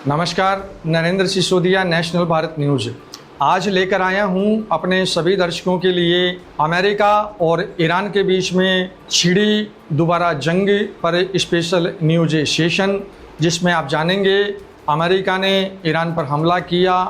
नमस्कार, Narendra Sisodia, national Bharat news. आज लेकर आया हूं अपने सभी दर्शकों के लिए अमेरिका और ईरान के बीच में छिड़ी दोबारा जंग पर स्पेशल न्यूज़ सेशन, जिसमें आप जानेंगे अमेरिका ने ईरान पर हमला किया,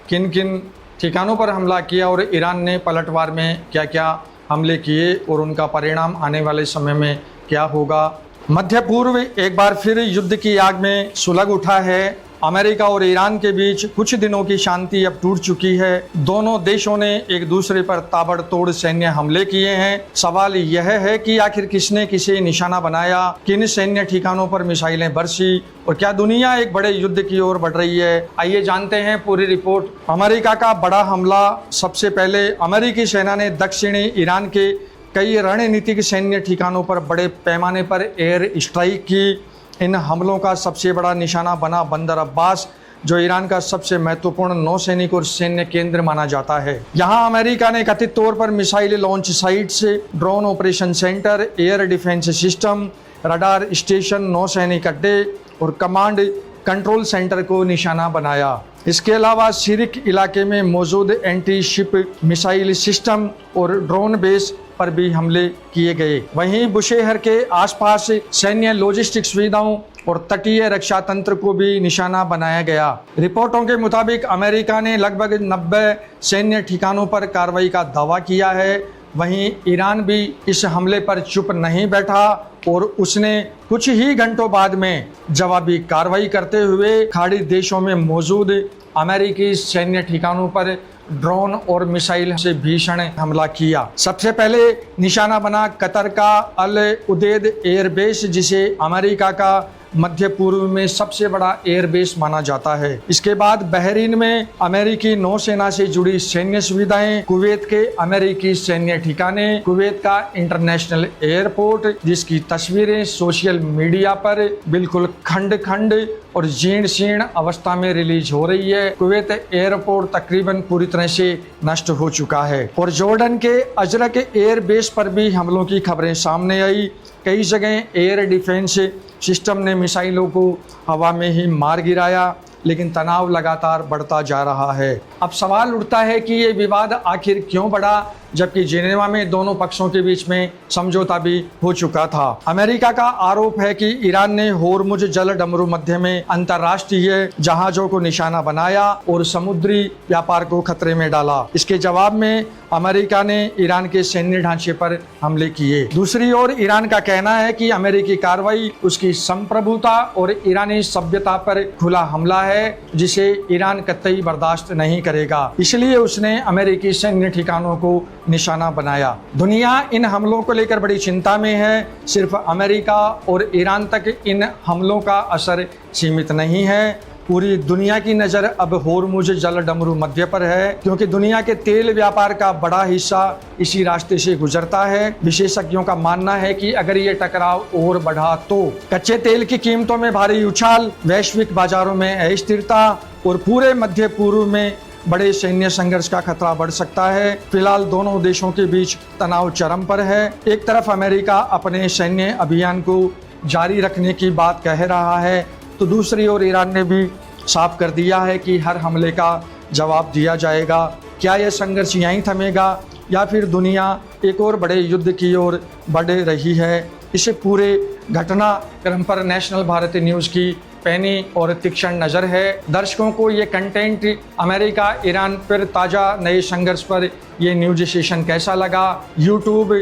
किन किन ठिकानों पर हमला किया और ईरान ने पलटवार में क्या क्या हमले किए और उनका परिणाम आने वाले समय में क्या होगा। मध्य पूर्व एक बार फिर युद्ध की आग में सुलग उठा है। अमेरिका और ईरान के बीच कुछ दिनों की शांति अब टूट चुकी है। दोनों देशों ने एक दूसरे पर ताबड़तोड़ सैन्य हमले किए हैं। सवाल यह है कि आखिर किसने किसे निशाना बनाया, किन सैन्य ठिकानों पर मिसाइलें बरसी और क्या दुनिया एक बड़े युद्ध की ओर बढ़ रही है। आइए जानते हैं पूरी रिपोर्ट। अमेरिका का बड़ा हमला। सबसे पहले अमेरिकी सेना ने दक्षिणी ईरान के कई रणनीतिक सैन्य ठिकानों पर बड़े पैमाने पर एयर स्ट्राइक की। इन हमलों का सबसे बड़ा निशाना बना बंदर अब्बास, जो ईरान का सबसे महत्वपूर्ण नौसैनिक और सैन्य केंद्र माना जाता है। यहाँ अमेरिका ने कथित तौर पर missile launch sites, drone operation centre, air defence system, radar station, नौसैनिक अड्डे और कमांड कंट्रोल सेंटर को निशाना बनाया। इसके अलावा सिरिक इलाके में मौजूद एंटी शिप मिसाइल सिस्टम और ड्रोन बेस पर भी हमले किए गए। वहीं बुशेहर के आसपास सैन्य लॉजिस्टिक सुविधाओं और तटीय रक्षा तंत्र को भी निशाना बनाया गया। रिपोर्टों के मुताबिक अमेरिका ने लगभग 90 सैन्य ठिकानों पर कार्रवाई का दावा किया है। वहीं ईरान भी इस हमले पर चुप नहीं बैठा और उसने कुछ ही घंटों बाद में जवाबी कार्रवाई करते हुए खाड़ी देशों में मौजूद अमेरिकी सैन्य ठिकानों पर ड्रोन और मिसाइल से भीषण हमला किया। सबसे पहले निशाना बना कतर का अल उदेद एयरबेस, जिसे अमेरिका का मध्य पूर्व में सबसे बड़ा एयरबेस माना जाता है। इसके बाद बहरीन में अमेरिकी नौसेना से जुड़ी सैन्य सुविधाएं, कुवैत के अमेरिकी सैन्य ठिकाने, कुवैत का इंटरनेशनल एयरपोर्ट, जिसकी तस्वीरें सोशल मीडिया पर बिल्कुल खंड खंड और जीर्ण शीर्ण अवस्था में रिलीज हो रही है। कुवैत एयरपोर्ट तकरीबन पूरी तरह से नष्ट हो चुका है। और जॉर्डन के अजरक एयरबेस पर भी हमलों की खबरें सामने आई। कई जगह एयर डिफेंस सिस्टम ने मिसाइलों को हवा में ही मार गिराया, लेकिन तनाव लगातार बढ़ता जा रहा है। अब सवाल उठता है कि ये विवाद आखिर क्यों बढ़ा, जबकि जिनेवा में दोनों पक्षों के बीच में समझौता भी हो चुका था। अमेरिका का आरोप है कि ईरान ने होर्मुज जल डमरू मध्य में अंतर्राष्ट्रीय जहाजों को निशाना बनाया और समुद्री व्यापार को खतरे में डाला। इसके जवाब में अमेरिका ने ईरान के सैन्य ढांचे पर हमले किए। दूसरी ओर ईरान का कहना है कि अमेरिकी कार्रवाई उसकी संप्रभुता और ईरानी सभ्यता पर खुला हमला है, जिसे ईरान कतई बर्दाश्त नहीं करेगा। इसलिए उसने अमेरिकी सैन्य ठिकानों को निशाना बनाया। दुनिया इन हमलों को लेकर बड़ी चिंता में है। सिर्फ अमेरिका और ईरान तक इन हमलों का असर सीमित नहीं है। पूरी दुनिया की नज़र अब होर्मुज जल डमरू मध्य पर है, क्योंकि दुनिया के तेल व्यापार का बड़ा हिस्सा इसी रास्ते से गुजरता है। विशेषज्ञों का मानना है कि अगर ये टकराव और बढ़ा तो कच्चे तेल की कीमतों में भारी उछाल, वैश्विक बाजारों में अस्थिरता और पूरे मध्य पूर्व में बड़े सैन्य संघर्ष का खतरा बढ़ सकता है। फिलहाल दोनों देशों के बीच तनाव चरम पर है। एक तरफ अमेरिका अपने सैन्य अभियान को जारी रखने की बात कह रहा है, तो दूसरी ओर ईरान ने भी साफ कर दिया है कि हर हमले का जवाब दिया जाएगा। क्या यह संघर्ष यहीं थमेगा या फिर दुनिया एक और बड़े युद्ध की ओर बढ़ रही है? इसे पूरे घटनाक्रम पर नेशनल भारत न्यूज़ की पैनी और तीक्ष्ण नज़र है। दर्शकों को ये कंटेंट अमेरिका ईरान पर ताज़ा नए संघर्ष पर ये न्यूज़ सेशन कैसा लगा? यूट्यूब,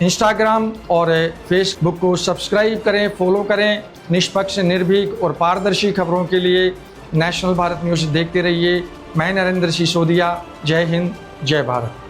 इंस्टाग्राम और फेसबुक को सब्सक्राइब करें, फॉलो करें। निष्पक्ष, निर्भीक और पारदर्शी खबरों के लिए नेशनल भारत न्यूज़ देखते रहिए। मैं नरेंद्र सिसोदिया। जय हिंद, जय भारत।